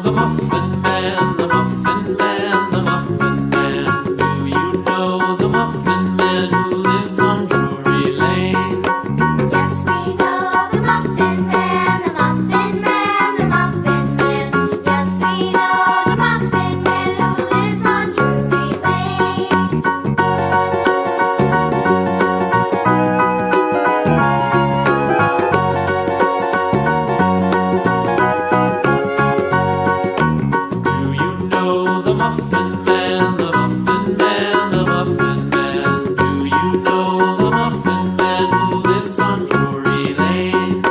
the Muffin Man, the Muffin Man, the Muffin Man? Do you know the Muffin Man who lives on Drury Lane? Yes, we know the Muffin Man, the Muffin Man, the Muffin Man. Yes, we know the Muffin Man who lives on Drury Lane. Do you know the Muffin Man, the Muffin Man, the Muffin Man? Do you know the Muffin Man who lives on Drury Lane?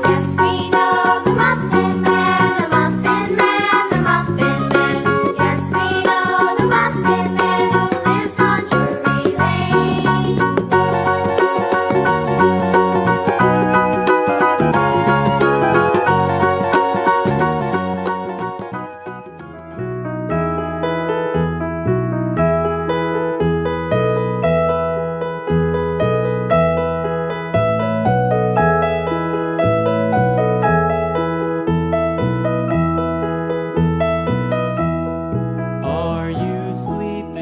Yes, we know the Muffin Man, the Muffin Man, the Muffin Man. Yes, we know the Muffin Man who lives on Drury Lane. Are you sleeping?